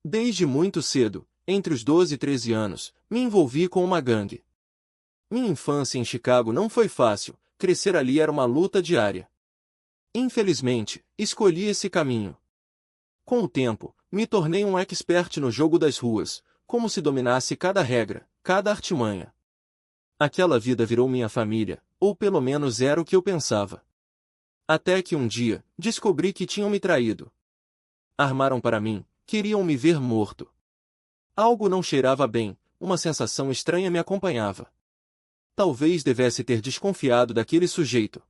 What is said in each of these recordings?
Desde muito cedo, entre os 12 e 13 anos, me envolvi com uma gangue. Minha infância em Chicago não foi fácil, crescer ali era uma luta diária. Infelizmente, escolhi esse caminho. Com o tempo, me tornei um expert no jogo das ruas, como se dominasse cada regra, cada artimanha. Aquela vida virou minha família, ou pelo menos era o que eu pensava. Até que um dia, descobri que tinham me traído. Armaram para mim, queriam me ver morto. Algo não cheirava bem, uma sensação estranha me acompanhava. Talvez devesse ter desconfiado daquele sujeito.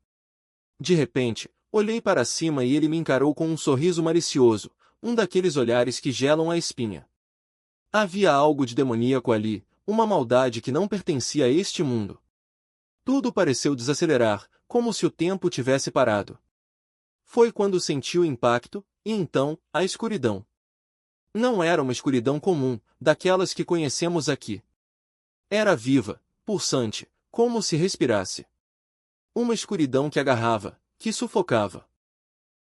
De repente, olhei para cima e ele me encarou com um sorriso malicioso, um daqueles olhares que gelam a espinha. Havia algo de demoníaco ali, uma maldade que não pertencia a este mundo. Tudo pareceu desacelerar, como se o tempo tivesse parado. Foi quando senti o impacto, e então, a escuridão. Não era uma escuridão comum, daquelas que conhecemos aqui. Era viva, pulsante, como se respirasse. Uma escuridão que agarrava, que sufocava.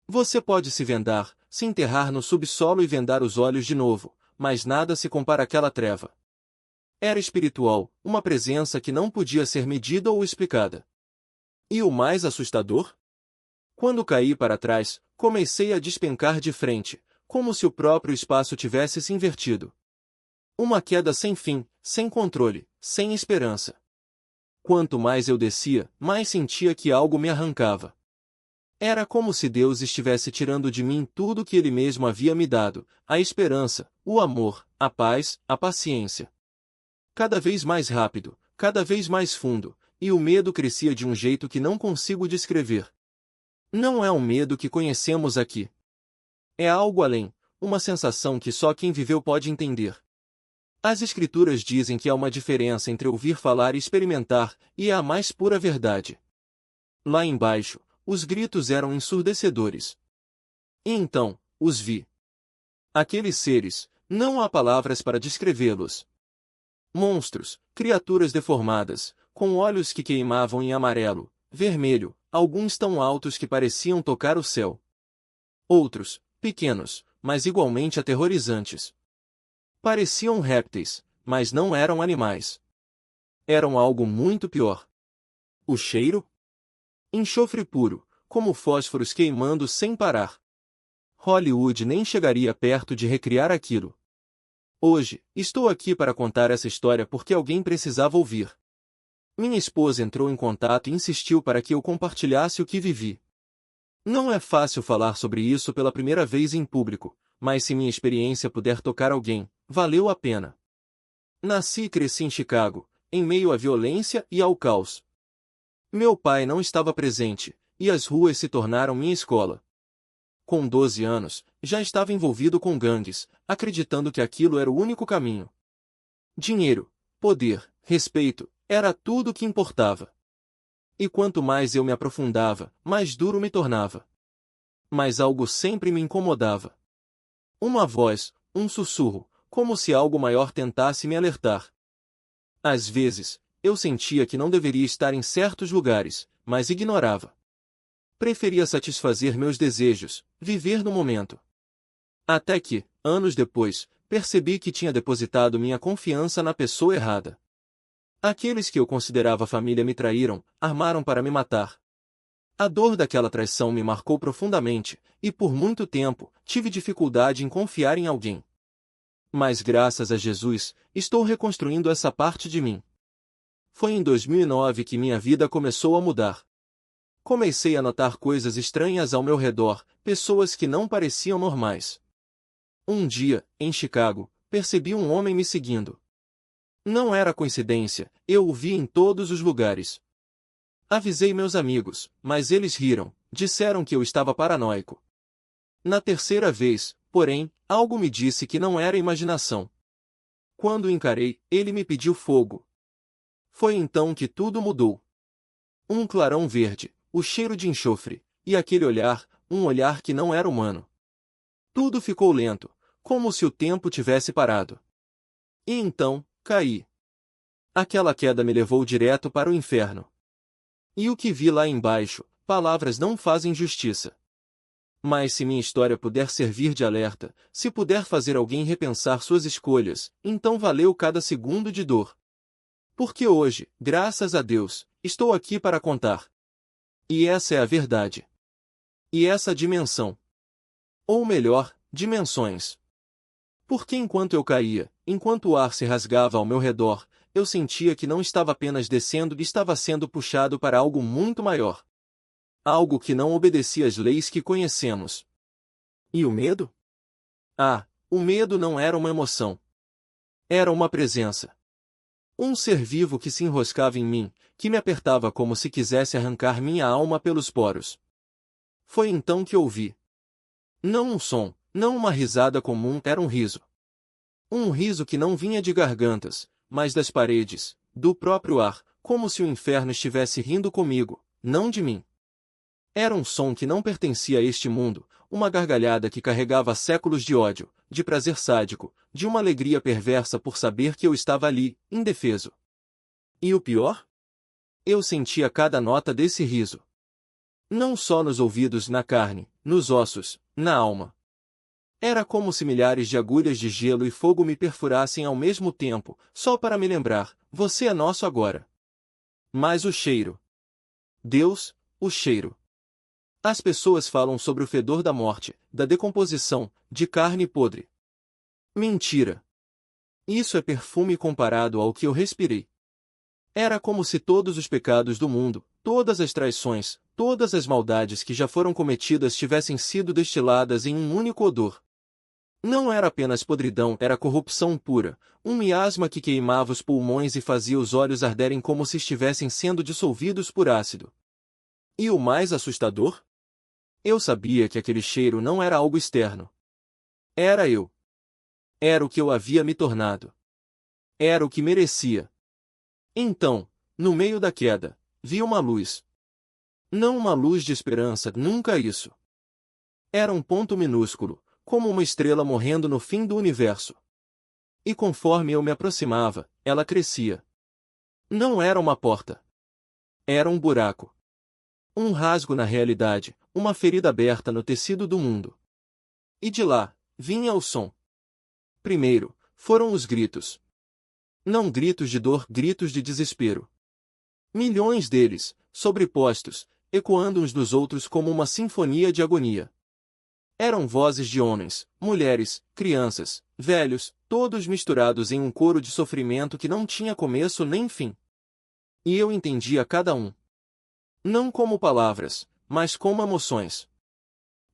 Você pode se vendar, se enterrar no subsolo e vendar os olhos de novo, mas nada se compara àquela treva. Era espiritual, uma presença que não podia ser medida ou explicada. E o mais assustador? Quando caí para trás, comecei a despencar de frente, como se o próprio espaço tivesse se invertido. Uma queda sem fim, sem controle, sem esperança. Quanto mais eu descia, mais sentia que algo me arrancava. Era como se Deus estivesse tirando de mim tudo que Ele mesmo havia me dado, a esperança, o amor, a paz, a paciência. Cada vez mais rápido, cada vez mais fundo, e o medo crescia de um jeito que não consigo descrever. Não é um medo que conhecemos aqui. É algo além, uma sensação que só quem viveu pode entender. As Escrituras dizem que há uma diferença entre ouvir falar e experimentar, e é a mais pura verdade. Lá embaixo, os gritos eram ensurdecedores. E então, os vi. Aqueles seres, não há palavras para descrevê-los. Monstros, criaturas deformadas, com olhos que queimavam em amarelo, vermelho, alguns tão altos que pareciam tocar o céu. Outros, pequenos, mas igualmente aterrorizantes. Pareciam répteis, mas não eram animais. Eram algo muito pior. O cheiro? Enxofre puro, como fósforos queimando sem parar. Hollywood nem chegaria perto de recriar aquilo. Hoje, estou aqui para contar essa história porque alguém precisava ouvir. Minha esposa entrou em contato e insistiu para que eu compartilhasse o que vivi. Não é fácil falar sobre isso pela primeira vez em público, mas se minha experiência puder tocar alguém, valeu a pena. Nasci e cresci em Chicago, em meio à violência e ao caos. Meu pai não estava presente, e as ruas se tornaram minha escola. Com 12 anos, já estava envolvido com gangues, acreditando que aquilo era o único caminho. Dinheiro, poder, respeito, era tudo o que importava. E quanto mais eu me aprofundava, mais duro me tornava. Mas algo sempre me incomodava. Uma voz, um sussurro, como se algo maior tentasse me alertar. Às vezes, eu sentia que não deveria estar em certos lugares, mas ignorava. Preferia satisfazer meus desejos, viver no momento. Até que, anos depois, percebi que tinha depositado minha confiança na pessoa errada. Aqueles que eu considerava família me traíram, armaram para me matar. A dor daquela traição me marcou profundamente, e por muito tempo, tive dificuldade em confiar em alguém. Mas graças a Jesus, estou reconstruindo essa parte de mim. Foi em 2009 que minha vida começou a mudar. Comecei a notar coisas estranhas ao meu redor, pessoas que não pareciam normais. Um dia, em Chicago, percebi um homem me seguindo. Não era coincidência, eu o vi em todos os lugares. Avisei meus amigos, mas eles riram, disseram que eu estava paranoico. Na terceira vez, porém, algo me disse que não era imaginação. Quando o encarei, ele me pediu fogo. Foi então que tudo mudou. Um clarão verde, o cheiro de enxofre, e aquele olhar, um olhar que não era humano. Tudo ficou lento, como se o tempo tivesse parado. E então, caí. Aquela queda me levou direto para o inferno. E o que vi lá embaixo, palavras não fazem justiça. Mas se minha história puder servir de alerta, se puder fazer alguém repensar suas escolhas, então valeu cada segundo de dor. Porque hoje, graças a Deus, estou aqui para contar. E essa é a verdade. E essa dimensão. Ou melhor, dimensões. Porque enquanto eu caía, enquanto o ar se rasgava ao meu redor, eu sentia que não estava apenas descendo e estava sendo puxado para algo muito maior. Algo que não obedecia às leis que conhecemos. E o medo? Ah, o medo não era uma emoção. Era uma presença. Um ser vivo que se enroscava em mim, que me apertava como se quisesse arrancar minha alma pelos poros. Foi então que ouvi. Não um som, não uma risada comum, era um riso. Um riso que não vinha de gargantas, mas das paredes, do próprio ar, como se o inferno estivesse rindo comigo, não de mim. Era um som que não pertencia a este mundo, uma gargalhada que carregava séculos de ódio, de prazer sádico, de uma alegria perversa por saber que eu estava ali, indefeso. E o pior? Eu sentia cada nota desse riso. Não só nos ouvidos, na carne, nos ossos, na alma. Era como se milhares de agulhas de gelo e fogo me perfurassem ao mesmo tempo, só para me lembrar, você é nosso agora. Mas o cheiro. Deus, o cheiro. As pessoas falam sobre o fedor da morte, da decomposição, de carne podre. Mentira. Isso é perfume comparado ao que eu respirei. Era como se todos os pecados do mundo, todas as traições, todas as maldades que já foram cometidas tivessem sido destiladas em um único odor. Não era apenas podridão, era corrupção pura, um miasma que queimava os pulmões e fazia os olhos arderem como se estivessem sendo dissolvidos por ácido. E o mais assustador? Eu sabia que aquele cheiro não era algo externo. Era eu. Era o que eu havia me tornado. Era o que merecia. Então, no meio da queda, vi uma luz. Não uma luz de esperança, nunca isso. Era um ponto minúsculo, como uma estrela morrendo no fim do universo. E conforme eu me aproximava, ela crescia. Não era uma porta. Era um buraco. Um rasgo na realidade, uma ferida aberta no tecido do mundo. E de lá, vinha o som. Primeiro, foram os gritos. Não gritos de dor, gritos de desespero. Milhões deles, sobrepostos, ecoando uns dos outros como uma sinfonia de agonia. Eram vozes de homens, mulheres, crianças, velhos, todos misturados em um coro de sofrimento que não tinha começo nem fim. E eu entendia cada um. Não como palavras, mas como emoções.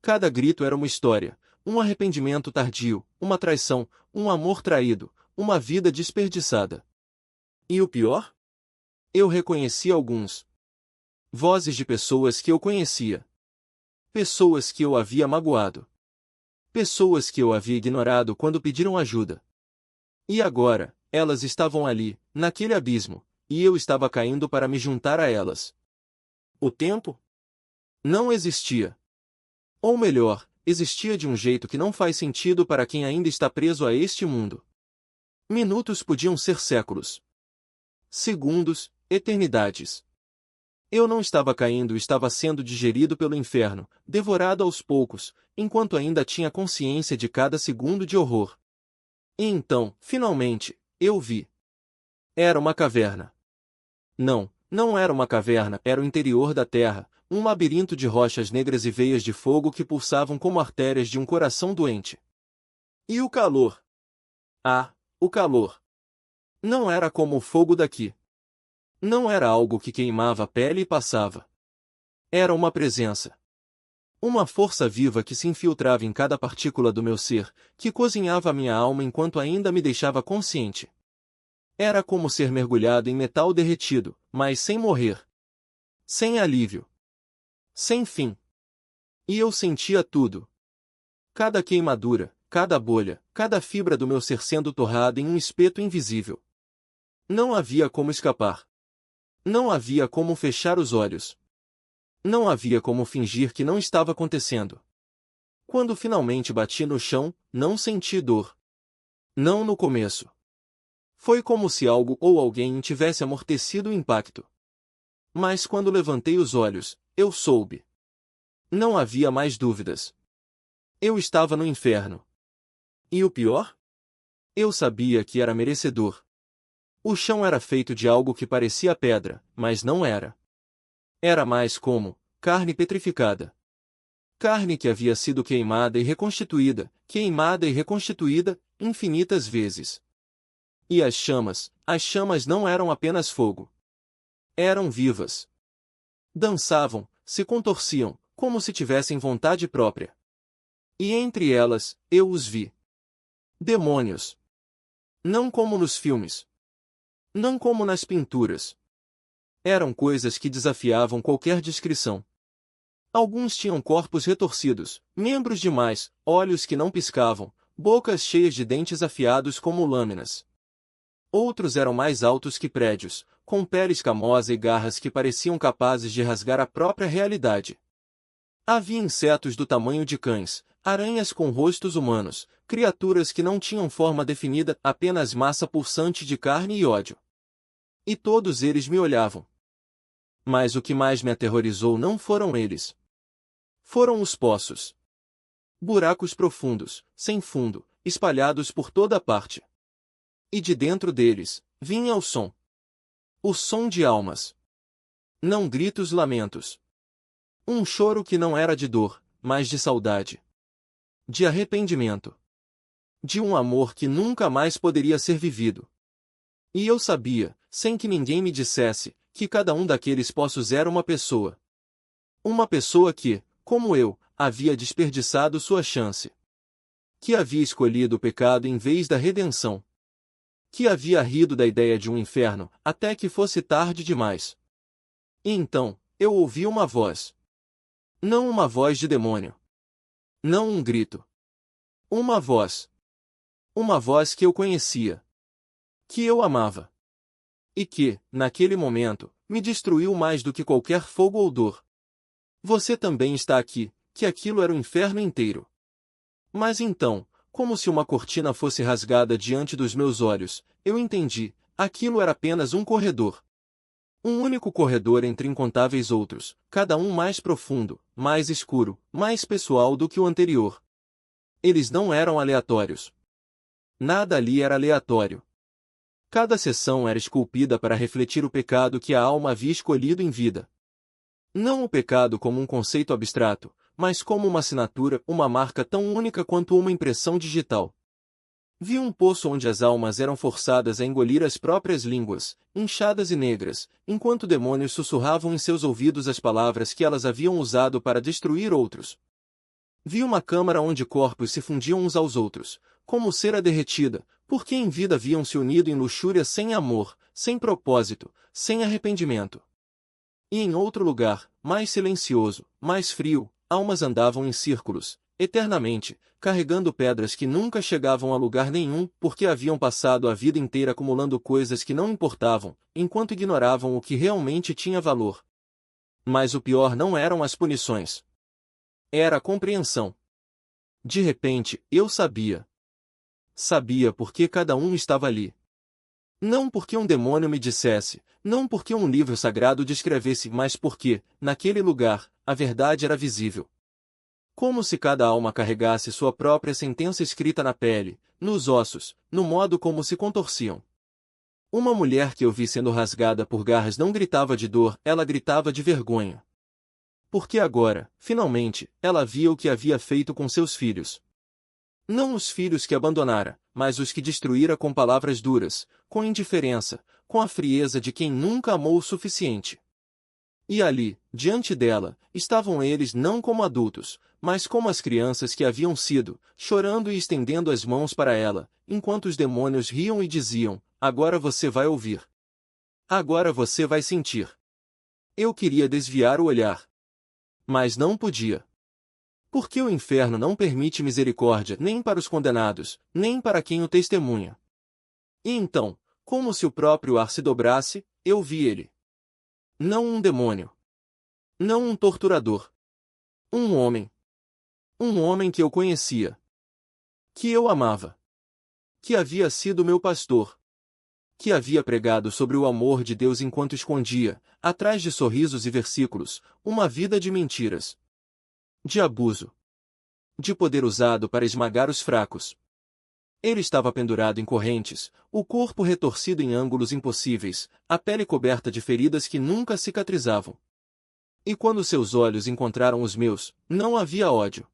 Cada grito era uma história, um arrependimento tardio, uma traição, um amor traído, uma vida desperdiçada. E o pior? Eu reconheci alguns. Vozes de pessoas que eu conhecia. Pessoas que eu havia magoado. Pessoas que eu havia ignorado quando pediram ajuda. E agora, elas estavam ali, naquele abismo, e eu estava caindo para me juntar a elas. O tempo? Não existia. Ou melhor, existia de um jeito que não faz sentido para quem ainda está preso a este mundo. Minutos podiam ser séculos. Segundos, eternidades. Eu não estava caindo, estava sendo digerido pelo inferno, devorado aos poucos, enquanto ainda tinha consciência de cada segundo de horror. E então, finalmente, eu vi. Era uma caverna. Não, não era uma caverna, era o interior da terra, um labirinto de rochas negras e veias de fogo que pulsavam como artérias de um coração doente. E o calor? Ah, o calor. Não era como o fogo daqui. Não era algo que queimava a pele e passava. Era uma presença. Uma força viva que se infiltrava em cada partícula do meu ser, que cozinhava a minha alma enquanto ainda me deixava consciente. Era como ser mergulhado em metal derretido, mas sem morrer. Sem alívio. Sem fim. E eu sentia tudo. Cada queimadura, cada bolha, cada fibra do meu ser sendo torrada em um espeto invisível. Não havia como escapar. Não havia como fechar os olhos. Não havia como fingir que não estava acontecendo. Quando finalmente bati no chão, não senti dor. Não no começo. Foi como se algo ou alguém tivesse amortecido o impacto. Mas quando levantei os olhos, eu soube. Não havia mais dúvidas. Eu estava no inferno. E o pior? Eu sabia que era merecedor. O chão era feito de algo que parecia pedra, mas não era. Era mais como carne petrificada. Carne que havia sido queimada e reconstituída, infinitas vezes. E as chamas não eram apenas fogo. Eram vivas. Dançavam, se contorciam, como se tivessem vontade própria. E entre elas, eu os vi. Demônios. Não como nos filmes. Não como nas pinturas. Eram coisas que desafiavam qualquer descrição. Alguns tinham corpos retorcidos, membros demais, olhos que não piscavam, bocas cheias de dentes afiados como lâminas. Outros eram mais altos que prédios, com pele escamosa e garras que pareciam capazes de rasgar a própria realidade. Havia insetos do tamanho de cães, aranhas com rostos humanos, criaturas que não tinham forma definida, apenas massa pulsante de carne e ódio. E todos eles me olhavam. Mas o que mais me aterrorizou não foram eles. Foram os poços. Buracos profundos, sem fundo, espalhados por toda parte. E de dentro deles, vinha o som. O som de almas. Não gritos lamentos. Um choro que não era de dor, mas de saudade. De arrependimento. De um amor que nunca mais poderia ser vivido. E eu sabia, sem que ninguém me dissesse, que cada um daqueles poços era uma pessoa. Uma pessoa que, como eu, havia desperdiçado sua chance. Que havia escolhido o pecado em vez da redenção. Que havia rido da ideia de um inferno, até que fosse tarde demais. E então, eu ouvi uma voz. Não uma voz de demônio. Não um grito. Uma voz. Uma voz que eu conhecia. Que eu amava. E que, naquele momento, me destruiu mais do que qualquer fogo ou dor. Você também está aqui, que aquilo era o inferno inteiro. Mas então, como se uma cortina fosse rasgada diante dos meus olhos, eu entendi, aquilo era apenas um corredor. Um único corredor entre incontáveis outros, cada um mais profundo, mais escuro, mais pessoal do que o anterior. Eles não eram aleatórios. Nada ali era aleatório. Cada seção era esculpida para refletir o pecado que a alma havia escolhido em vida. Não o pecado como um conceito abstrato, mas como uma assinatura, uma marca tão única quanto uma impressão digital. Vi um poço onde as almas eram forçadas a engolir as próprias línguas, inchadas e negras, enquanto demônios sussurravam em seus ouvidos as palavras que elas haviam usado para destruir outros. Vi uma câmara onde corpos se fundiam uns aos outros, como cera derretida, porque em vida haviam se unido em luxúria sem amor, sem propósito, sem arrependimento. E em outro lugar, mais silencioso, mais frio, almas andavam em círculos, eternamente, carregando pedras que nunca chegavam a lugar nenhum, porque haviam passado a vida inteira acumulando coisas que não importavam, enquanto ignoravam o que realmente tinha valor. Mas o pior não eram as punições. Era a compreensão. De repente, eu sabia. Sabia por que cada um estava ali. Não porque um demônio me dissesse, não porque um livro sagrado descrevesse, mas porque, naquele lugar, a verdade era visível. Como se cada alma carregasse sua própria sentença escrita na pele, nos ossos, no modo como se contorciam. Uma mulher que eu vi sendo rasgada por garras não gritava de dor, ela gritava de vergonha. Porque agora, finalmente, ela via o que havia feito com seus filhos. Não os filhos que abandonara, mas os que destruíra com palavras duras, com indiferença, com a frieza de quem nunca amou o suficiente. E ali, diante dela, estavam eles não como adultos, mas como as crianças que haviam sido, chorando e estendendo as mãos para ela, enquanto os demônios riam e diziam, agora você vai ouvir. Agora você vai sentir. Eu queria desviar o olhar. Mas não podia. Porque o inferno não permite misericórdia nem para os condenados, nem para quem o testemunha. E então, como se o próprio ar se dobrasse, eu vi ele. Não um demônio. Não um torturador. Um homem. Um homem que eu conhecia. Que eu amava. Que havia sido meu pastor. Que havia pregado sobre o amor de Deus enquanto escondia, atrás de sorrisos e versículos, uma vida de mentiras. de abuso, de poder usado para esmagar os fracos. Ele estava pendurado em correntes, o corpo retorcido em ângulos impossíveis, a pele coberta de feridas que nunca cicatrizavam. E quando seus olhos encontraram os meus, não havia ódio.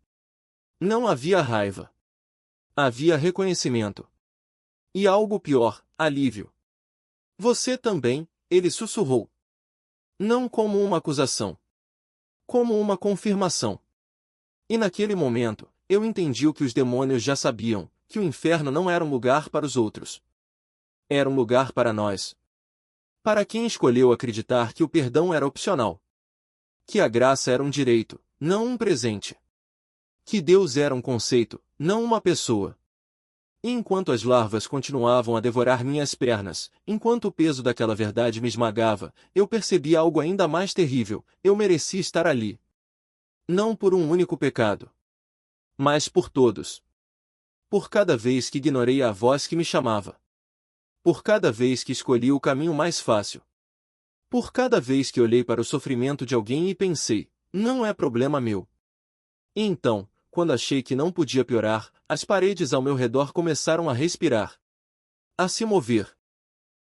Não havia raiva. Havia reconhecimento. E algo pior, alívio. Você também, ele sussurrou. Não como uma acusação. Como uma confirmação. E naquele momento, eu entendi o que os demônios já sabiam, que o inferno não era um lugar para os outros. Era um lugar para nós. Para quem escolheu acreditar que o perdão era opcional. Que a graça era um direito, não um presente. Que Deus era um conceito, não uma pessoa. E enquanto as larvas continuavam a devorar minhas pernas, enquanto o peso daquela verdade me esmagava, eu percebi algo ainda mais terrível: eu merecia estar ali. Não por um único pecado, mas por todos. Por cada vez que ignorei a voz que me chamava. Por cada vez que escolhi o caminho mais fácil. Por cada vez que olhei para o sofrimento de alguém e pensei, não é problema meu. E então, quando achei que não podia piorar, as paredes ao meu redor começaram a respirar. A se mover.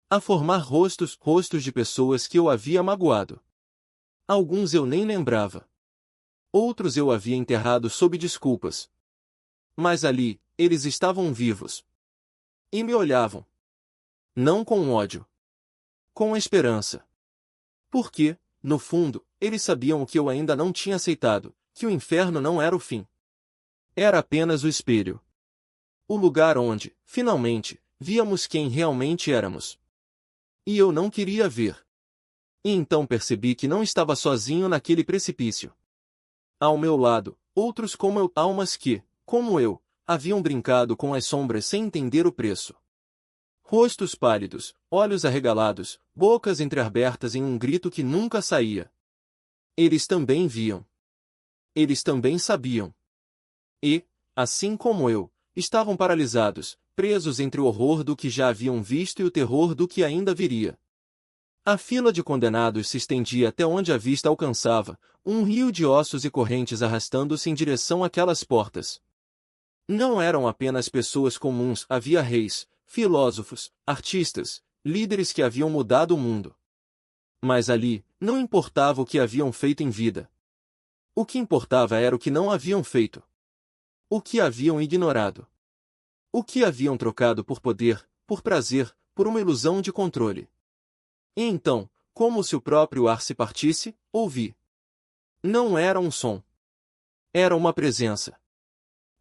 A formar rostos de pessoas que eu havia magoado. Alguns eu nem lembrava. Outros eu havia enterrado sob desculpas. Mas ali, eles estavam vivos. E me olhavam. Não com ódio. Com esperança. Porque, no fundo, eles sabiam o que eu ainda não tinha aceitado, que o inferno não era o fim. Era apenas o espelho. O lugar onde, finalmente, víamos quem realmente éramos. E eu não queria ver. E então percebi que não estava sozinho naquele precipício. Ao meu lado, outros como eu, almas que, como eu, haviam brincado com as sombras sem entender o preço. Rostos pálidos, olhos arregalados, bocas entreabertas em um grito que nunca saía. Eles também viam. Eles também sabiam. E, assim como eu, estavam paralisados, presos entre o horror do que já haviam visto e o terror do que ainda viria. A fila de condenados se estendia até onde a vista alcançava, um rio de ossos e correntes arrastando-se em direção àquelas portas. Não eram apenas pessoas comuns, havia reis, filósofos, artistas, líderes que haviam mudado o mundo. Mas ali, não importava o que haviam feito em vida. O que importava era o que não haviam feito. O que haviam ignorado. O que haviam trocado por poder, por prazer, por uma ilusão de controle. E então, como se o próprio ar se partisse, ouvi. Não era um som. Era uma presença.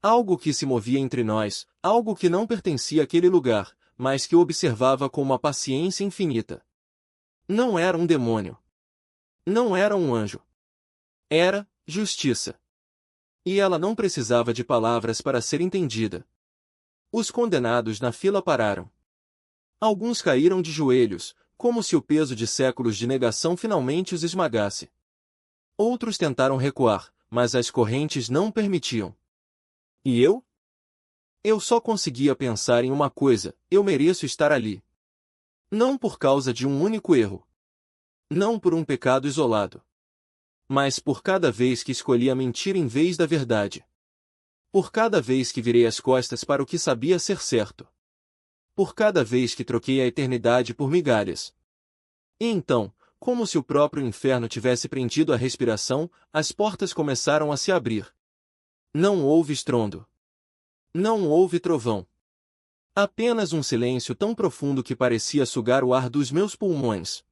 Algo que se movia entre nós, algo que não pertencia àquele lugar, mas que o observava com uma paciência infinita. Não era um demônio. Não era um anjo. Era justiça. E ela não precisava de palavras para ser entendida. Os condenados na fila pararam. Alguns caíram de joelhos, como se o peso de séculos de negação finalmente os esmagasse. Outros tentaram recuar, mas as correntes não permitiam. E eu? Eu só conseguia pensar em uma coisa: eu mereço estar ali. Não por causa de um único erro. Não por um pecado isolado. Mas por cada vez que escolhi a mentira em vez da verdade. Por cada vez que virei as costas para o que sabia ser certo. Por cada vez que troquei a eternidade por migalhas. E então, como se o próprio inferno tivesse prendido a respiração, as portas começaram a se abrir. Não houve estrondo. Não houve trovão. Apenas um silêncio tão profundo que parecia sugar o ar dos meus pulmões.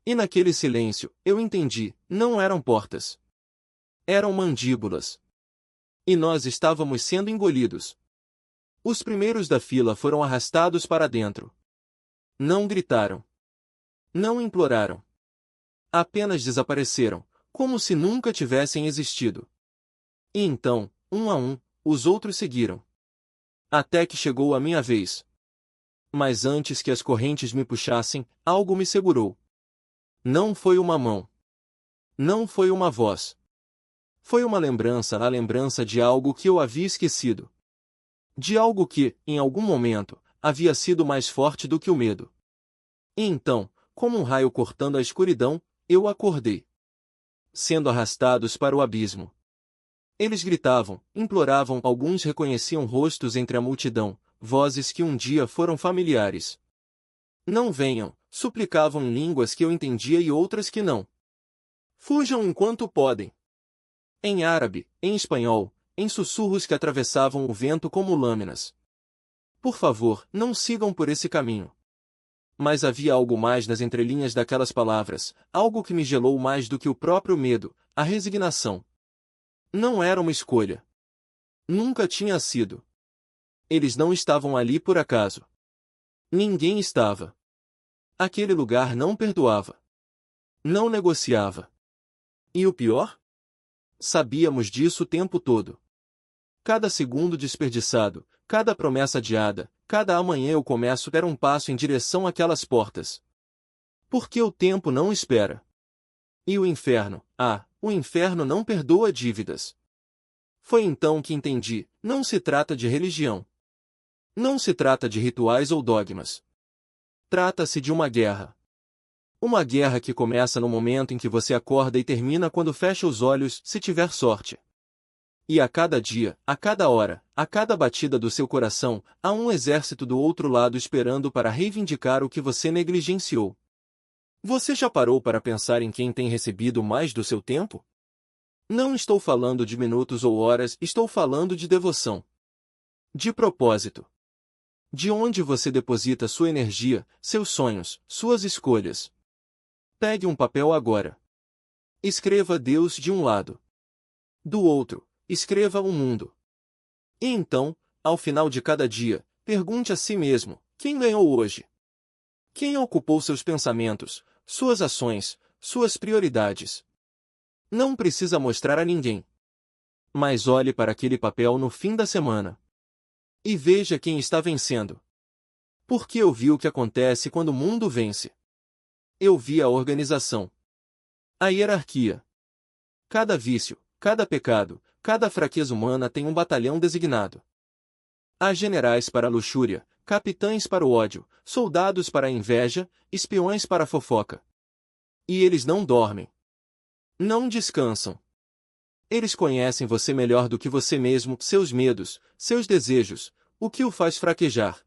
E naquele silêncio, eu entendi, não eram portas. Eram mandíbulas. E nós estávamos sendo engolidos. Os primeiros da fila foram arrastados para dentro. Não gritaram. Não imploraram. Apenas desapareceram, como se nunca tivessem existido. E então, um a um, os outros seguiram. Até que chegou a minha vez. Mas antes que as correntes me puxassem, algo me segurou. Não foi uma mão. Não foi uma voz. Foi uma lembrança, a lembrança de algo que eu havia esquecido. De algo que, em algum momento, havia sido mais forte do que o medo. E então, como um raio cortando a escuridão, eu acordei. Sendo arrastados para o abismo. Eles gritavam, imploravam, alguns reconheciam rostos entre a multidão, vozes que um dia foram familiares. Não venham, suplicavam em línguas que eu entendia e outras que não. Fujam enquanto podem. Em árabe, em espanhol, em sussurros que atravessavam o vento como lâminas. Por favor, não sigam por esse caminho. Mas havia algo mais nas entrelinhas daquelas palavras, algo que me gelou mais do que o próprio medo, a resignação. Não era uma escolha. Nunca tinha sido. Eles não estavam ali por acaso. Ninguém estava. Aquele lugar não perdoava. Não negociava. E o pior? Sabíamos disso o tempo todo. Cada segundo desperdiçado, cada promessa adiada, cada amanhã eu começo era um passo em direção àquelas portas. Porque o tempo não espera. E o inferno, o inferno não perdoa dívidas. Foi então que entendi, não se trata de religião. Não se trata de rituais ou dogmas. Trata-se de uma guerra. Uma guerra que começa no momento em que você acorda e termina quando fecha os olhos, se tiver sorte. E a cada dia, a cada hora, a cada batida do seu coração, há um exército do outro lado esperando para reivindicar o que você negligenciou. Você já parou para pensar em quem tem recebido mais do seu tempo? Não estou falando de minutos ou horas, estou falando de devoção. De propósito. De onde você deposita sua energia, seus sonhos, suas escolhas. Pegue um papel agora. Escreva Deus de um lado. Do outro, escreva o mundo. E então, ao final de cada dia, pergunte a si mesmo, quem ganhou hoje? Quem ocupou seus pensamentos, suas ações, suas prioridades? Não precisa mostrar a ninguém. Mas olhe para aquele papel no fim da semana. E veja quem está vencendo. Porque eu vi o que acontece quando o mundo vence. Eu vi a organização. A hierarquia. Cada vício, cada pecado, cada fraqueza humana tem um batalhão designado. Há generais para a luxúria, capitães para o ódio, soldados para a inveja, espiões para a fofoca. E eles não dormem. Não descansam. Eles conhecem você melhor do que você mesmo, seus medos, seus desejos, o que o faz fraquejar.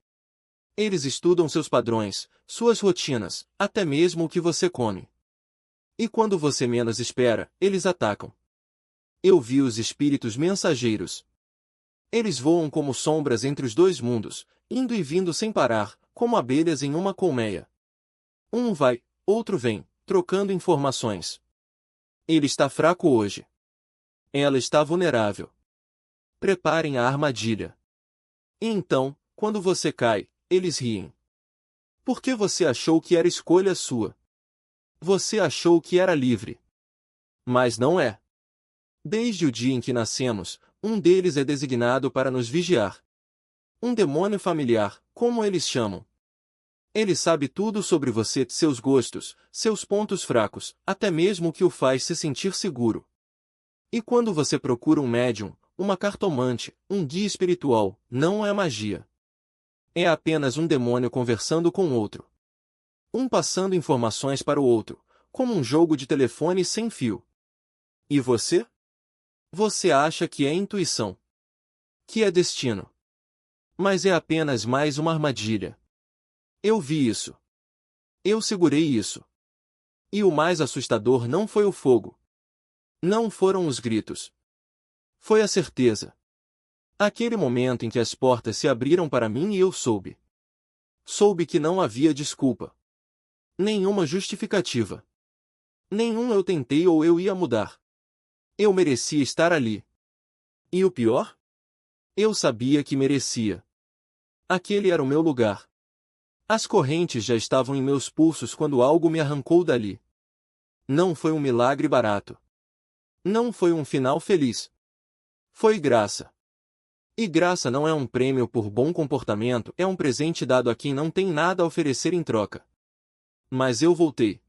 Eles estudam seus padrões, suas rotinas, até mesmo o que você come. E quando você menos espera, eles atacam. Eu vi os espíritos mensageiros. Eles voam como sombras entre os dois mundos, indo e vindo sem parar, como abelhas em uma colmeia. Um vai, outro vem, trocando informações. Ele está fraco hoje. Ela está vulnerável. Preparem a armadilha. E então, quando você cai, eles riem. Porque você achou que era escolha sua. Você achou que era livre. Mas não é. Desde o dia em que nascemos, um deles é designado para nos vigiar. Um demônio familiar, como eles chamam. Ele sabe tudo sobre você, seus gostos, seus pontos fracos, até mesmo o que o faz se sentir seguro. E quando você procura um médium, uma cartomante, um guia espiritual, não é magia. É apenas um demônio conversando com outro. Um passando informações para o outro, como um jogo de telefone sem fio. E você? Você acha que é intuição. Que é destino. Mas é apenas mais uma armadilha. Eu vi isso. Eu segurei isso. E o mais assustador não foi o fogo. Não foram os gritos. Foi a certeza. Aquele momento em que as portas se abriram para mim e eu soube. Soube que não havia desculpa. Nenhuma justificativa. Nenhum eu tentei ou eu ia mudar. Eu merecia estar ali. E o pior? Eu sabia que merecia. Aquele era o meu lugar. As correntes já estavam em meus pulsos quando algo me arrancou dali. Não foi um milagre barato. Não foi um final feliz. Foi graça. E graça não é um prêmio por bom comportamento, é um presente dado a quem não tem nada a oferecer em troca. Mas eu voltei.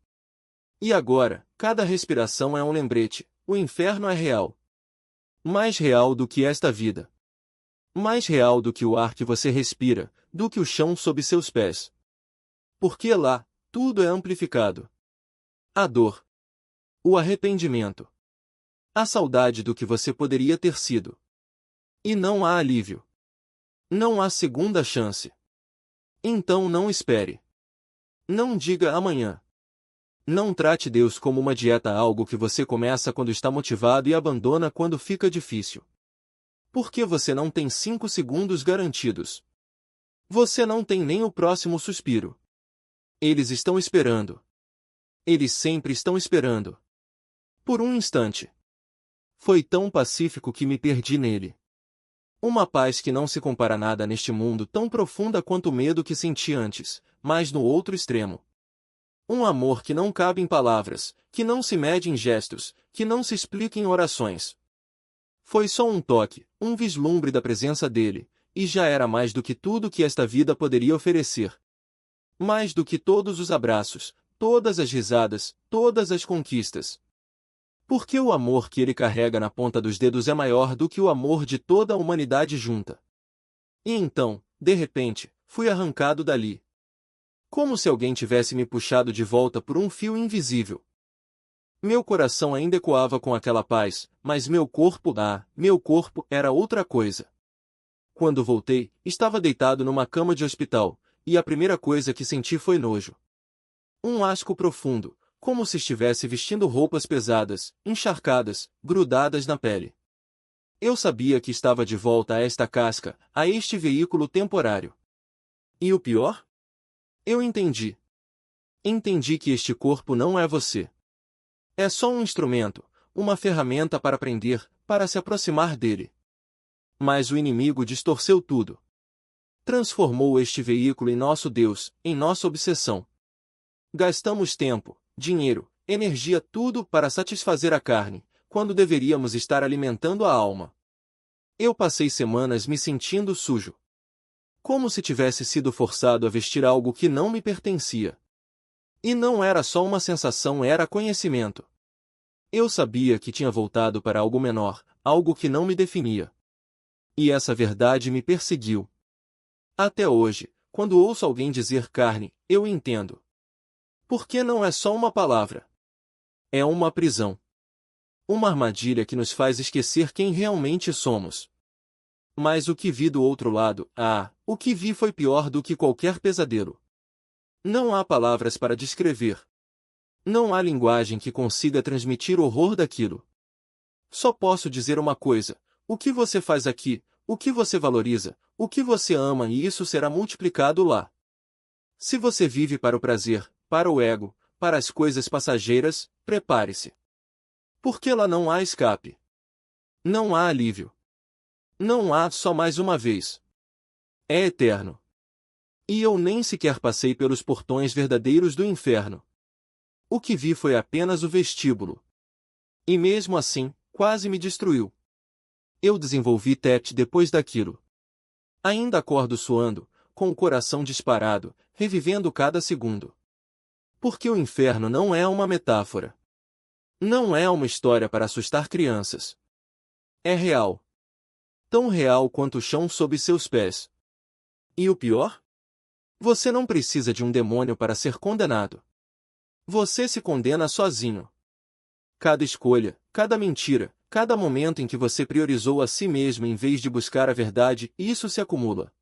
E agora, cada respiração é um lembrete, o inferno é real. Mais real do que esta vida. Mais real do que o ar que você respira, do que o chão sob seus pés. Porque lá, tudo é amplificado. A dor. O arrependimento. A saudade do que você poderia ter sido. E não há alívio. Não há segunda chance. Então não espere. Não diga amanhã. Não trate Deus como uma dieta, algo que você começa quando está motivado e abandona quando fica difícil. Porque você não tem 5 segundos garantidos. Você não tem nem o próximo suspiro. Eles estão esperando. Eles sempre estão esperando. Por um instante. Foi tão pacífico que me perdi nele. Uma paz que não se compara a nada neste mundo, tão profunda quanto o medo que senti antes, mas no outro extremo. Um amor que não cabe em palavras, que não se mede em gestos, que não se explica em orações. Foi só um toque, um vislumbre da presença dele, e já era mais do que tudo que esta vida poderia oferecer. Mais do que todos os abraços, todas as risadas, todas as conquistas. Porque o amor que ele carrega na ponta dos dedos é maior do que o amor de toda a humanidade junta. E então, de repente, fui arrancado dali. Como se alguém tivesse me puxado de volta por um fio invisível. Meu coração ainda ecoava com aquela paz, mas meu corpo era outra coisa. Quando voltei, estava deitado numa cama de hospital, e a primeira coisa que senti foi nojo. Um asco profundo, como se estivesse vestindo roupas pesadas, encharcadas, grudadas na pele. Eu sabia que estava de volta a esta casca, a este veículo temporário. E o pior? Eu entendi. Entendi que este corpo não é você. É só um instrumento, uma ferramenta para aprender, para se aproximar dele. Mas o inimigo distorceu tudo. Transformou este veículo em nosso Deus, em nossa obsessão. Gastamos tempo, dinheiro, energia, tudo para satisfazer a carne, quando deveríamos estar alimentando a alma. Eu passei semanas me sentindo sujo. Como se tivesse sido forçado a vestir algo que não me pertencia. E não era só uma sensação, era conhecimento. Eu sabia que tinha voltado para algo menor, algo que não me definia. E essa verdade me perseguiu. Até hoje, quando ouço alguém dizer carne, eu entendo. Porque não é só uma palavra. É uma prisão. Uma armadilha que nos faz esquecer quem realmente somos. Mas o que vi do outro lado, o que vi foi pior do que qualquer pesadelo. Não há palavras para descrever. Não há linguagem que consiga transmitir o horror daquilo. Só posso dizer uma coisa: o que você faz aqui, o que você valoriza, o que você ama, e isso será multiplicado lá. Se você vive para o prazer, para o ego, para as coisas passageiras, prepare-se. Porque lá não há escape. Não há alívio. Não há só mais uma vez. É eterno. E eu nem sequer passei pelos portões verdadeiros do inferno. O que vi foi apenas o vestíbulo. E mesmo assim, quase me destruiu. Eu desenvolvi TET depois daquilo. Ainda acordo suando, com o coração disparado, revivendo cada segundo. Porque o inferno não é uma metáfora. Não é uma história para assustar crianças. É real. Tão real quanto o chão sob seus pés. E o pior? Você não precisa de um demônio para ser condenado. Você se condena sozinho. Cada escolha, cada mentira, cada momento em que você priorizou a si mesmo em vez de buscar a verdade, isso se acumula.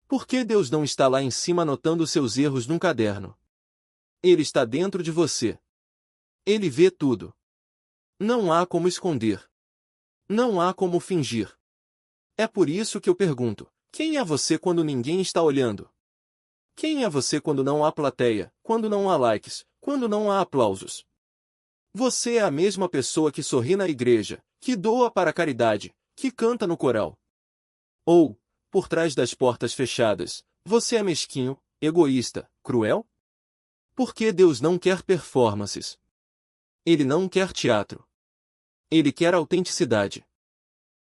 Por que Deus não está lá em cima anotando seus erros num caderno? Ele está dentro de você. Ele vê tudo. Não há como esconder. Não há como fingir. É por isso que eu pergunto: quem é você quando ninguém está olhando? Quem é você quando não há plateia, quando não há likes, quando não há aplausos? Você é a mesma pessoa que sorri na igreja, que doa para a caridade, que canta no coral. Ou, por trás das portas fechadas, você é mesquinho, egoísta, cruel? Porque Deus não quer performances. Ele não quer teatro. Ele quer autenticidade.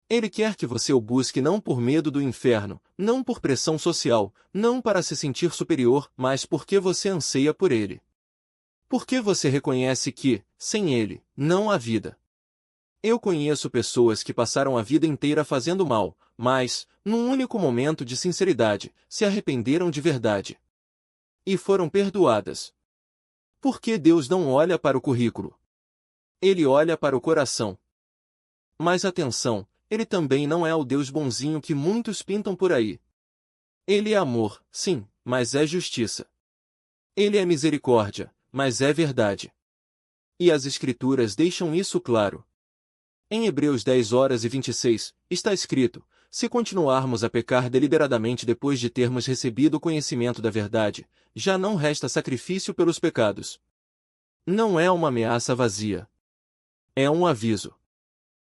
Ele quer que você o busque não por medo do inferno, não por pressão social, não para se sentir superior, mas porque você anseia por ele. Porque você reconhece que, sem ele, não há vida. Eu conheço pessoas que passaram a vida inteira fazendo mal, mas, num único momento de sinceridade, se arrependeram de verdade. E foram perdoadas. Porque Deus não olha para o currículo. Ele olha para o coração. Mas atenção, ele também não é o Deus bonzinho que muitos pintam por aí. Ele é amor, sim, mas é justiça. Ele é misericórdia, mas é verdade. E as Escrituras deixam isso claro. Em Hebreus 10:26, está escrito: se continuarmos a pecar deliberadamente depois de termos recebido o conhecimento da verdade, já não resta sacrifício pelos pecados. Não é uma ameaça vazia. É um aviso.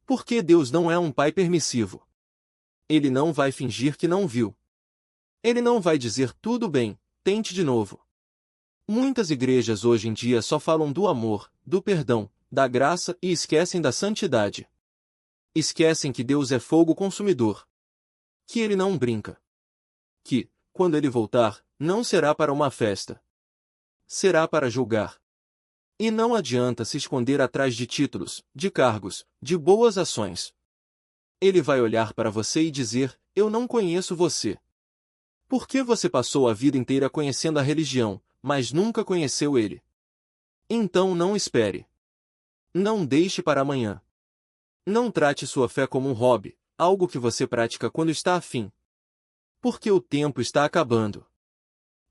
Porque Deus não é um pai permissivo. Ele não vai fingir que não viu. Ele não vai dizer tudo bem, tente de novo. Muitas igrejas hoje em dia só falam do amor, do perdão, da graça e esquecem da santidade. Esquecem que Deus é fogo consumidor. Que ele não brinca. Que, quando ele voltar, não será para uma festa. Será para julgar. E não adianta se esconder atrás de títulos, de cargos, de boas ações. Ele vai olhar para você e dizer: eu não conheço você. Por que você passou a vida inteira conhecendo a religião, mas nunca conheceu ele? Então não espere. Não deixe para amanhã. Não trate sua fé como um hobby, algo que você pratica quando está afim. Porque o tempo está acabando.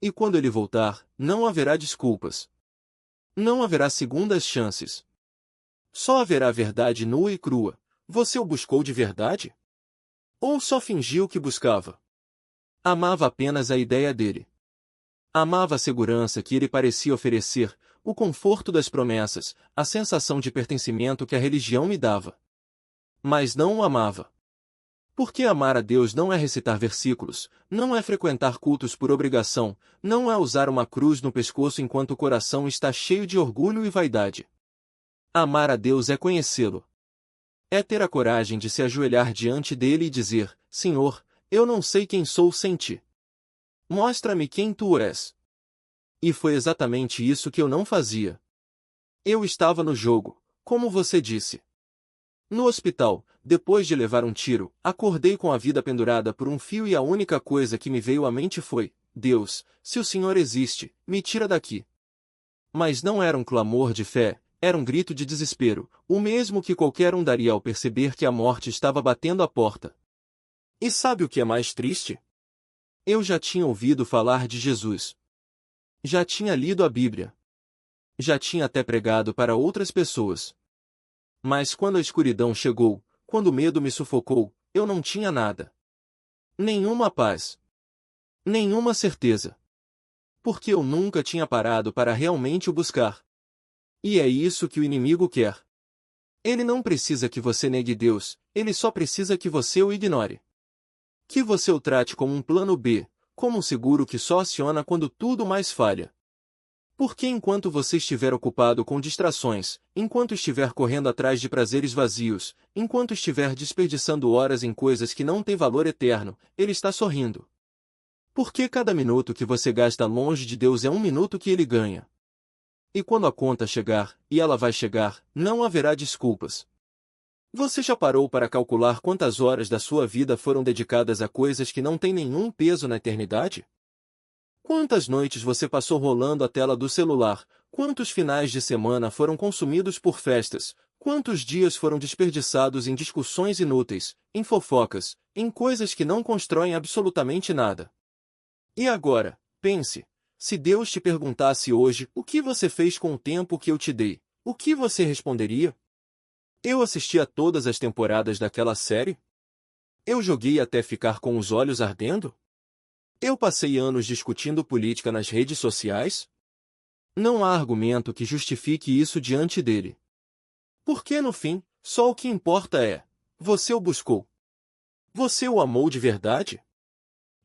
E quando ele voltar, não haverá desculpas. Não haverá segundas chances. Só haverá verdade nua e crua. Você o buscou de verdade? Ou só fingiu que buscava? Amava apenas a ideia dele. Amava a segurança que ele parecia oferecer, o conforto das promessas, a sensação de pertencimento que a religião me dava. Mas não o amava. Porque amar a Deus não é recitar versículos, não é frequentar cultos por obrigação, não é usar uma cruz no pescoço enquanto o coração está cheio de orgulho e vaidade. Amar a Deus é conhecê-lo. É ter a coragem de se ajoelhar diante dele e dizer: Senhor, eu não sei quem sou sem ti. Mostra-me quem tu és. E foi exatamente isso que eu não fazia. Eu estava no jogo, como você disse. No hospital, depois de levar um tiro, acordei com a vida pendurada por um fio e a única coisa que me veio à mente foi: Deus, se o Senhor existe, me tira daqui. Mas não era um clamor de fé, era um grito de desespero, o mesmo que qualquer um daria ao perceber que a morte estava batendo à porta. E sabe o que é mais triste? Eu já tinha ouvido falar de Jesus. Já tinha lido a Bíblia. Já tinha até pregado para outras pessoas. Mas quando a escuridão chegou, quando o medo me sufocou, eu não tinha nada. Nenhuma paz. Nenhuma certeza. Porque eu nunca tinha parado para realmente o buscar. E é isso que o inimigo quer. Ele não precisa que você negue Deus, ele só precisa que você o ignore. Que você o trate como um plano B, como um seguro que só aciona quando tudo mais falha. Porque enquanto você estiver ocupado com distrações, enquanto estiver correndo atrás de prazeres vazios, enquanto estiver desperdiçando horas em coisas que não têm valor eterno, ele está sorrindo. Porque cada minuto que você gasta longe de Deus é um minuto que ele ganha. E quando a conta chegar, e ela vai chegar, não haverá desculpas. Você já parou para calcular quantas horas da sua vida foram dedicadas a coisas que não têm nenhum peso na eternidade? Quantas noites você passou rolando a tela do celular? Quantos finais de semana foram consumidos por festas? Quantos dias foram desperdiçados em discussões inúteis, em fofocas, em coisas que não constroem absolutamente nada? E agora, pense, se Deus te perguntasse hoje o que você fez com o tempo que eu te dei, o que você responderia? Eu assisti a todas as temporadas daquela série? Eu joguei até ficar com os olhos ardendo? Eu passei anos discutindo política nas redes sociais? Não há argumento que justifique isso diante dele. Porque no fim, só o que importa é: você o buscou? Você o amou de verdade?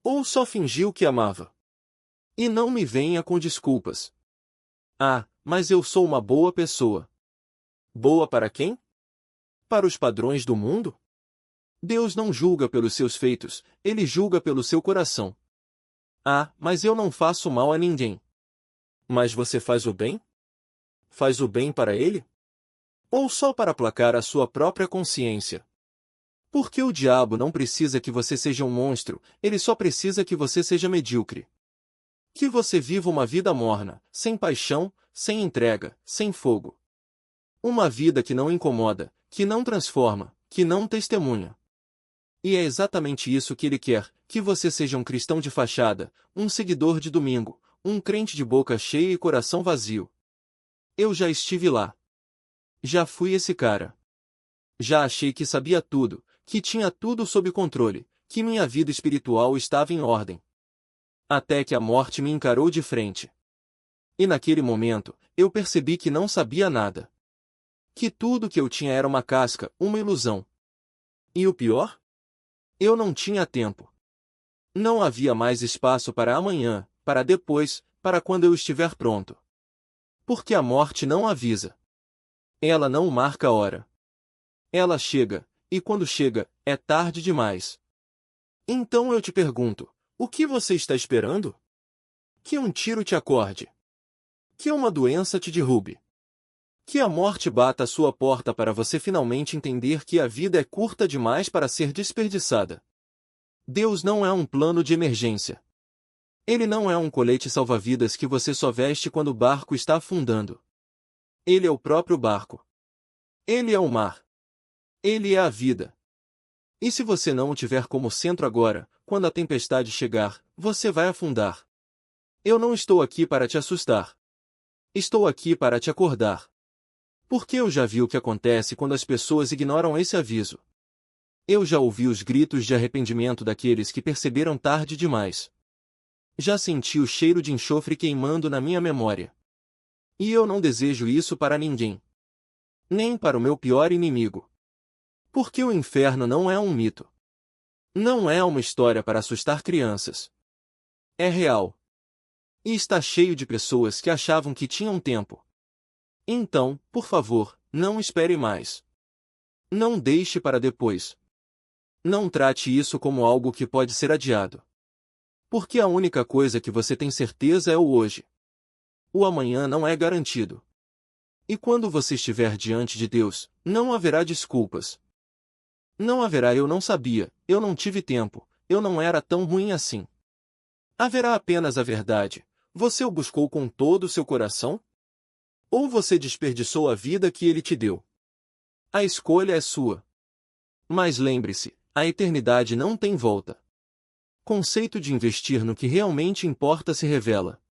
Ou só fingiu que amava? E não me venha com desculpas. Ah, mas eu sou uma boa pessoa. Boa para quem? Para os padrões do mundo? Deus não julga pelos seus feitos, ele julga pelo seu coração. Ah, mas eu não faço mal a ninguém. Mas você faz o bem? Faz o bem para ele? Ou só para aplacar a sua própria consciência? Porque o diabo não precisa que você seja um monstro, ele só precisa que você seja medíocre. Que você viva uma vida morna, sem paixão, sem entrega, sem fogo. Uma vida que não incomoda, que não transforma, que não testemunha. E é exatamente isso que ele quer, que você seja um cristão de fachada, um seguidor de domingo, um crente de boca cheia e coração vazio. Eu já estive lá. Já fui esse cara. Já achei que sabia tudo, que tinha tudo sob controle, que minha vida espiritual estava em ordem. Até que a morte me encarou de frente. E naquele momento, eu percebi que não sabia nada. Que tudo que eu tinha era uma casca, uma ilusão. E o pior? Eu não tinha tempo. Não havia mais espaço para amanhã, para depois, para quando eu estiver pronto. Porque a morte não avisa. Ela não marca a hora. Ela chega, e quando chega, é tarde demais. Então eu te pergunto, o que você está esperando? Que um tiro te acorde. Que uma doença te derrube. Que a morte bata à sua porta para você finalmente entender que a vida é curta demais para ser desperdiçada. Deus não é um plano de emergência. Ele não é um colete salva-vidas que você só veste quando o barco está afundando. Ele é o próprio barco. Ele é o mar. Ele é a vida. E se você não o tiver como centro agora, quando a tempestade chegar, você vai afundar. Eu não estou aqui para te assustar. Estou aqui para te acordar. Porque eu já vi o que acontece quando as pessoas ignoram esse aviso. Eu já ouvi os gritos de arrependimento daqueles que perceberam tarde demais. Já senti o cheiro de enxofre queimando na minha memória. E eu não desejo isso para ninguém. Nem para o meu pior inimigo. Porque o inferno não é um mito. Não é uma história para assustar crianças. É real. E está cheio de pessoas que achavam que tinham tempo. Então, por favor, não espere mais. Não deixe para depois. Não trate isso como algo que pode ser adiado. Porque a única coisa que você tem certeza é o hoje. O amanhã não é garantido. E quando você estiver diante de Deus, não haverá desculpas. Não haverá eu não sabia, eu não tive tempo, eu não era tão ruim assim. Haverá apenas a verdade. Você o buscou com todo o seu coração? Ou você desperdiçou a vida que ele te deu? A escolha é sua. Mas lembre-se, a eternidade não tem volta. Conceito de investir no que realmente importa se revela.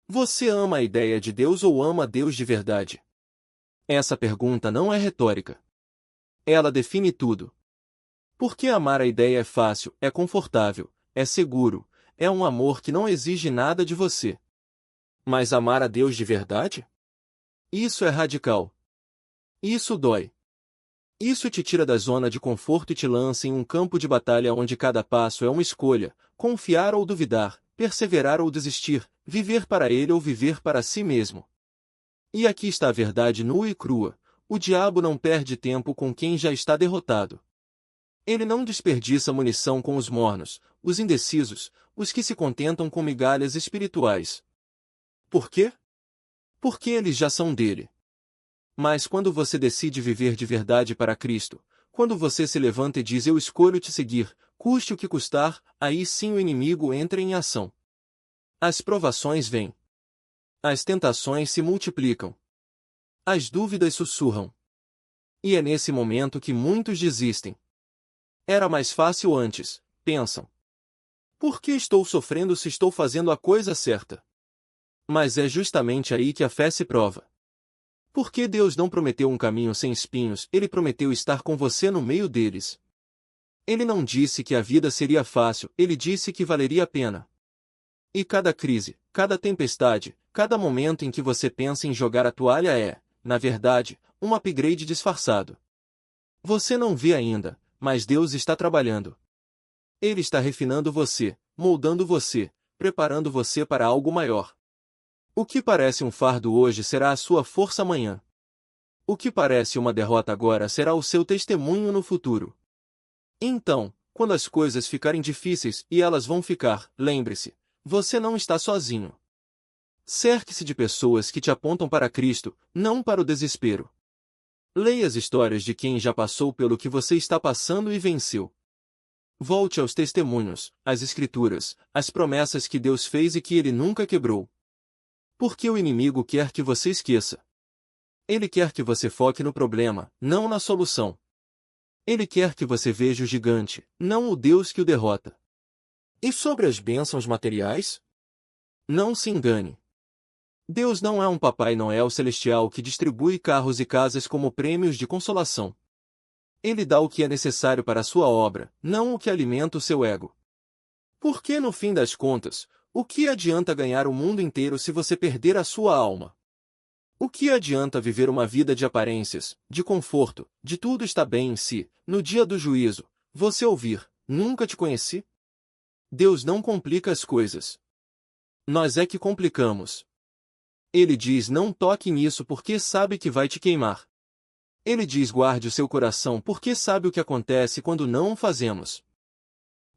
Você ama a ideia de Deus ou ama Deus de verdade? Essa pergunta não é retórica. Ela define tudo. Porque amar a ideia é fácil, é confortável, é seguro, é um amor que não exige nada de você. Mas amar a Deus de verdade? Isso é radical. Isso dói. Isso te tira da zona de conforto e te lança em um campo de batalha onde cada passo é uma escolha, confiar ou duvidar, perseverar ou desistir, viver para ele ou viver para si mesmo. E aqui está a verdade nua e crua: o diabo não perde tempo com quem já está derrotado. Ele não desperdiça munição com os mornos, os indecisos, os que se contentam com migalhas espirituais. Por quê? Porque eles já são dele. Mas quando você decide viver de verdade para Cristo, quando você se levanta e diz eu escolho te seguir, custe o que custar, aí sim o inimigo entra em ação. As provações vêm. As tentações se multiplicam. As dúvidas sussurram. E é nesse momento que muitos desistem. Era mais fácil antes, pensam. Por que estou sofrendo se estou fazendo a coisa certa? Mas é justamente aí que a fé se prova. Porque Deus não prometeu um caminho sem espinhos, Ele prometeu estar com você no meio deles. Ele não disse que a vida seria fácil, Ele disse que valeria a pena. E cada crise, cada tempestade, cada momento em que você pensa em jogar a toalha é, na verdade, um upgrade disfarçado. Você não vê ainda, mas Deus está trabalhando. Ele está refinando você, moldando você, preparando você para algo maior. O que parece um fardo hoje será a sua força amanhã. O que parece uma derrota agora será o seu testemunho no futuro. Então, quando as coisas ficarem difíceis, e elas vão ficar, lembre-se, você não está sozinho. Cerque-se de pessoas que te apontam para Cristo, não para o desespero. Leia as histórias de quem já passou pelo que você está passando e venceu. Volte aos testemunhos, às Escrituras, às promessas que Deus fez e que Ele nunca quebrou. Porque o inimigo quer que você esqueça. Ele quer que você foque no problema, não na solução. Ele quer que você veja o gigante, não o Deus que o derrota. E sobre as bênçãos materiais? Não se engane. Deus não é um Papai Noel celestial que distribui carros e casas como prêmios de consolação. Ele dá o que é necessário para a sua obra, não o que alimenta o seu ego. Porque no fim das contas, o que adianta ganhar o mundo inteiro se você perder a sua alma? O que adianta viver uma vida de aparências, de conforto, de tudo está bem em si, no dia do juízo, você ouvir, nunca te conheci? Deus não complica as coisas. Nós é que complicamos. Ele diz não toque nisso porque sabe que vai te queimar. Ele diz guarde o seu coração porque sabe o que acontece quando não o fazemos.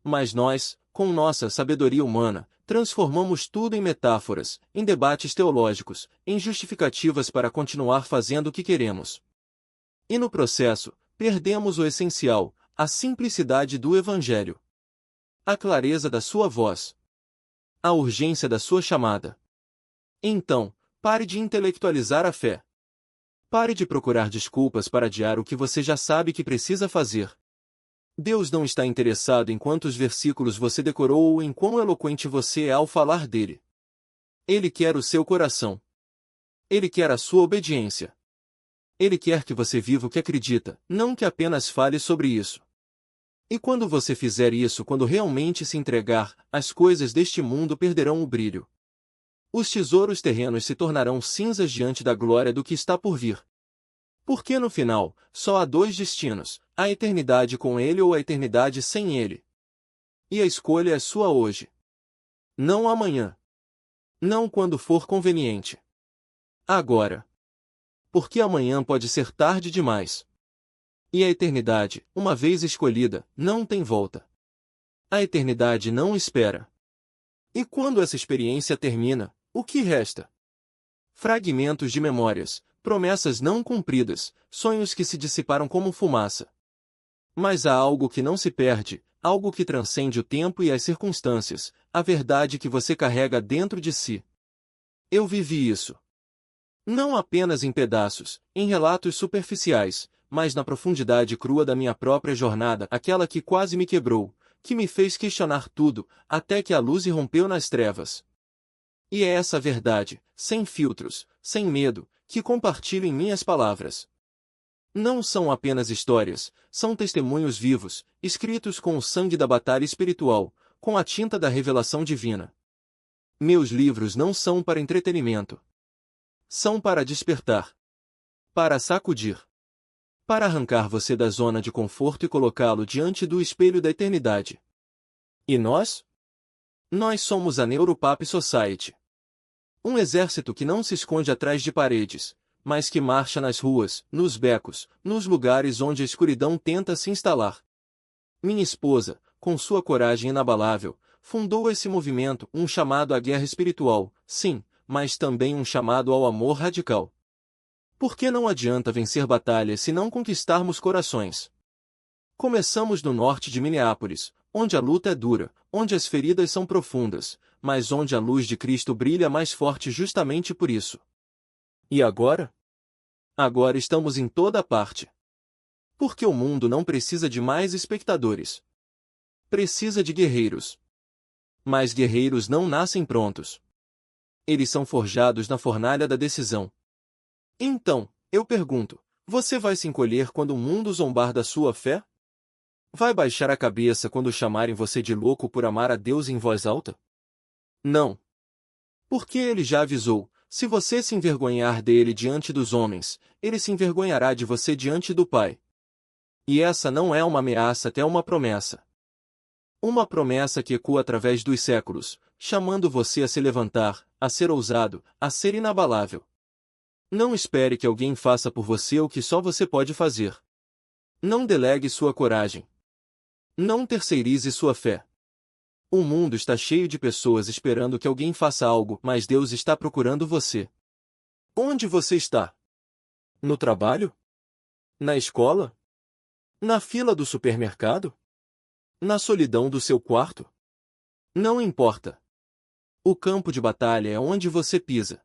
Mas nós, com nossa sabedoria humana, transformamos tudo em metáforas, em debates teológicos, em justificativas para continuar fazendo o que queremos. E no processo, perdemos o essencial, a simplicidade do Evangelho. A clareza da sua voz. A urgência da sua chamada. Então, pare de intelectualizar a fé. Pare de procurar desculpas para adiar o que você já sabe que precisa fazer. Deus não está interessado em quantos versículos você decorou ou em quão eloquente você é ao falar dele. Ele quer o seu coração. Ele quer a sua obediência. Ele quer que você viva o que acredita, não que apenas fale sobre isso. E quando você fizer isso, quando realmente se entregar, as coisas deste mundo perderão o brilho. Os tesouros terrenos se tornarão cinzas diante da glória do que está por vir. Porque no final, só há dois destinos, a eternidade com ele ou a eternidade sem ele. E a escolha é sua hoje. Não amanhã. Não quando for conveniente. Agora. Porque amanhã pode ser tarde demais. E a eternidade, uma vez escolhida, não tem volta. A eternidade não espera. E quando essa experiência termina, o que resta? Fragmentos de memórias, promessas não cumpridas, sonhos que se dissiparam como fumaça. Mas há algo que não se perde, algo que transcende o tempo e as circunstâncias, a verdade que você carrega dentro de si. Eu vivi isso. Não apenas em pedaços, em relatos superficiais, mas na profundidade crua da minha própria jornada, aquela que quase me quebrou, que me fez questionar tudo, até que a luz irrompeu nas trevas. E é essa verdade, sem filtros, sem medo, que compartilho em minhas palavras. Não são apenas histórias, são testemunhos vivos, escritos com o sangue da batalha espiritual, com a tinta da revelação divina. Meus livros não são para entretenimento. São para despertar. Para sacudir. Para arrancar você da zona de conforto e colocá-lo diante do espelho da eternidade. E nós? Nós somos a Neuropop Society. Um exército que não se esconde atrás de paredes, mas que marcha nas ruas, nos becos, nos lugares onde a escuridão tenta se instalar. Minha esposa, com sua coragem inabalável, fundou esse movimento, um chamado à guerra espiritual, sim, mas também um chamado ao amor radical. Porque não adianta vencer batalhas se não conquistarmos corações. Começamos no norte de Minneapolis, onde a luta é dura, onde as feridas são profundas, mas onde a luz de Cristo brilha mais forte justamente por isso. E agora? Agora estamos em toda parte. Porque o mundo não precisa de mais espectadores. Precisa de guerreiros. Mas guerreiros não nascem prontos. Eles são forjados na fornalha da decisão. Então, eu pergunto, você vai se encolher quando o mundo zombar da sua fé? Vai baixar a cabeça quando chamarem você de louco por amar a Deus em voz alta? Não. Porque ele já avisou, se você se envergonhar dele diante dos homens, ele se envergonhará de você diante do Pai. E essa não é uma ameaça, até uma promessa. Uma promessa que ecoa através dos séculos, chamando você a se levantar, a ser ousado, a ser inabalável. Não espere que alguém faça por você o que só você pode fazer. Não delegue sua coragem. Não terceirize sua fé. O mundo está cheio de pessoas esperando que alguém faça algo, mas Deus está procurando você. Onde você está? No trabalho? Na escola? Na fila do supermercado? Na solidão do seu quarto? Não importa. O campo de batalha é onde você pisa.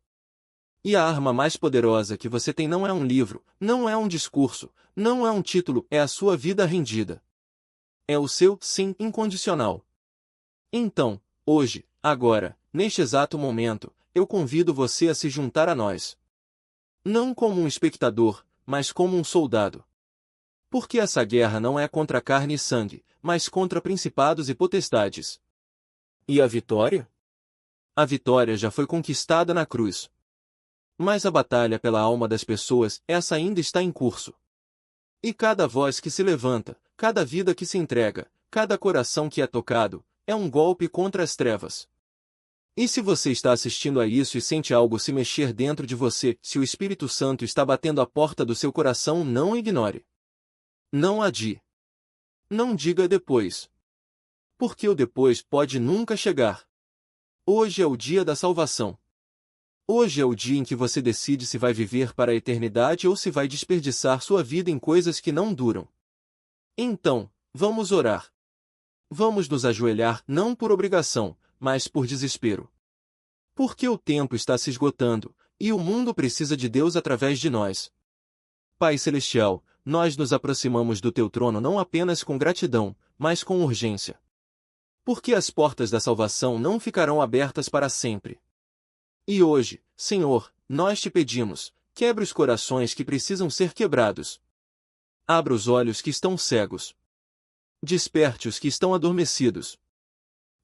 E a arma mais poderosa que você tem não é um livro, não é um discurso, não é um título, é a sua vida rendida. É o seu sim incondicional. Então, hoje, agora, neste exato momento, eu convido você a se juntar a nós. Não como um espectador, mas como um soldado. Porque essa guerra não é contra carne e sangue, mas contra principados e potestades. E a vitória? A vitória já foi conquistada na cruz. Mas a batalha pela alma das pessoas, essa ainda está em curso. E cada voz que se levanta, cada vida que se entrega, cada coração que é tocado, é um golpe contra as trevas. E se você está assistindo a isso e sente algo se mexer dentro de você, se o Espírito Santo está batendo a porta do seu coração, não ignore. Não adie. Não diga depois. Porque o depois pode nunca chegar. Hoje é o dia da salvação. Hoje é o dia em que você decide se vai viver para a eternidade ou se vai desperdiçar sua vida em coisas que não duram. Então, vamos orar. Vamos nos ajoelhar não por obrigação, mas por desespero. Porque o tempo está se esgotando, e o mundo precisa de Deus através de nós. Pai Celestial, nós nos aproximamos do Teu trono não apenas com gratidão, mas com urgência. Porque as portas da salvação não ficarão abertas para sempre. E hoje, Senhor, nós te pedimos, quebre os corações que precisam ser quebrados. Abra os olhos que estão cegos. Desperte os que estão adormecidos.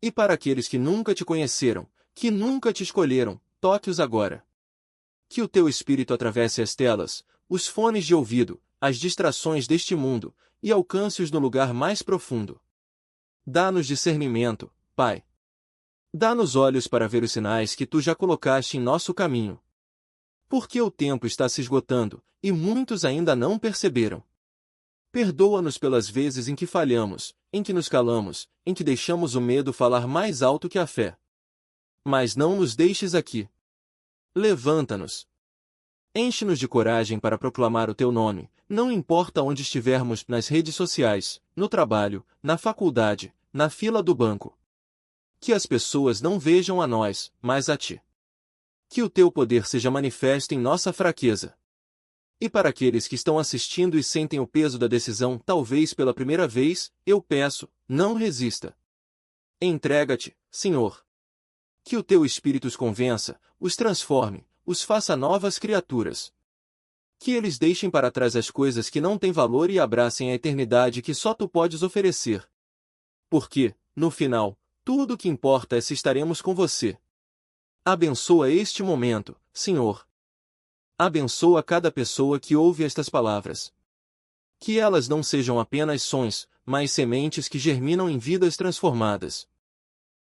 E para aqueles que nunca te conheceram, que nunca te escolheram, toque-os agora. Que o teu Espírito atravesse as telas, os fones de ouvido, as distrações deste mundo, e alcance-os no lugar mais profundo. Dá-nos discernimento, Pai. Dá-nos olhos para ver os sinais que tu já colocaste em nosso caminho. Porque o tempo está se esgotando, e muitos ainda não perceberam. Perdoa-nos pelas vezes em que falhamos, em que nos calamos, em que deixamos o medo falar mais alto que a fé. Mas não nos deixes aqui. Levanta-nos. Enche-nos de coragem para proclamar o teu nome, não importa onde estivermos, nas redes sociais, no trabalho, na faculdade, na fila do banco. Que as pessoas não vejam a nós, mas a ti. Que o teu poder seja manifesto em nossa fraqueza. E para aqueles que estão assistindo e sentem o peso da decisão, talvez pela primeira vez, eu peço, não resista. Entrega-te, Senhor. Que o teu Espírito os convença, os transforme, os faça novas criaturas. Que eles deixem para trás as coisas que não têm valor e abracem a eternidade que só tu podes oferecer. Porque, no final, tudo o que importa é se estaremos com você. Abençoa este momento, Senhor. Abençoa cada pessoa que ouve estas palavras. Que elas não sejam apenas sons, mas sementes que germinam em vidas transformadas.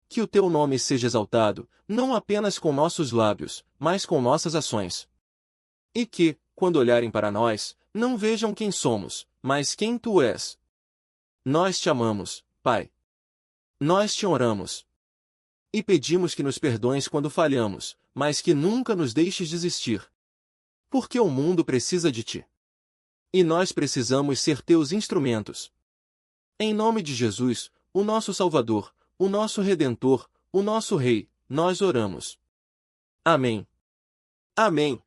Que o teu nome seja exaltado, não apenas com nossos lábios, mas com nossas ações. E que, quando olharem para nós, não vejam quem somos, mas quem tu és. Nós te amamos, Pai. Nós te oramos. E pedimos que nos perdoes quando falhamos, mas que nunca nos deixes desistir. Porque o mundo precisa de ti. E nós precisamos ser teus instrumentos. Em nome de Jesus, o nosso Salvador, o nosso Redentor, o nosso Rei, nós oramos. Amém. Amém.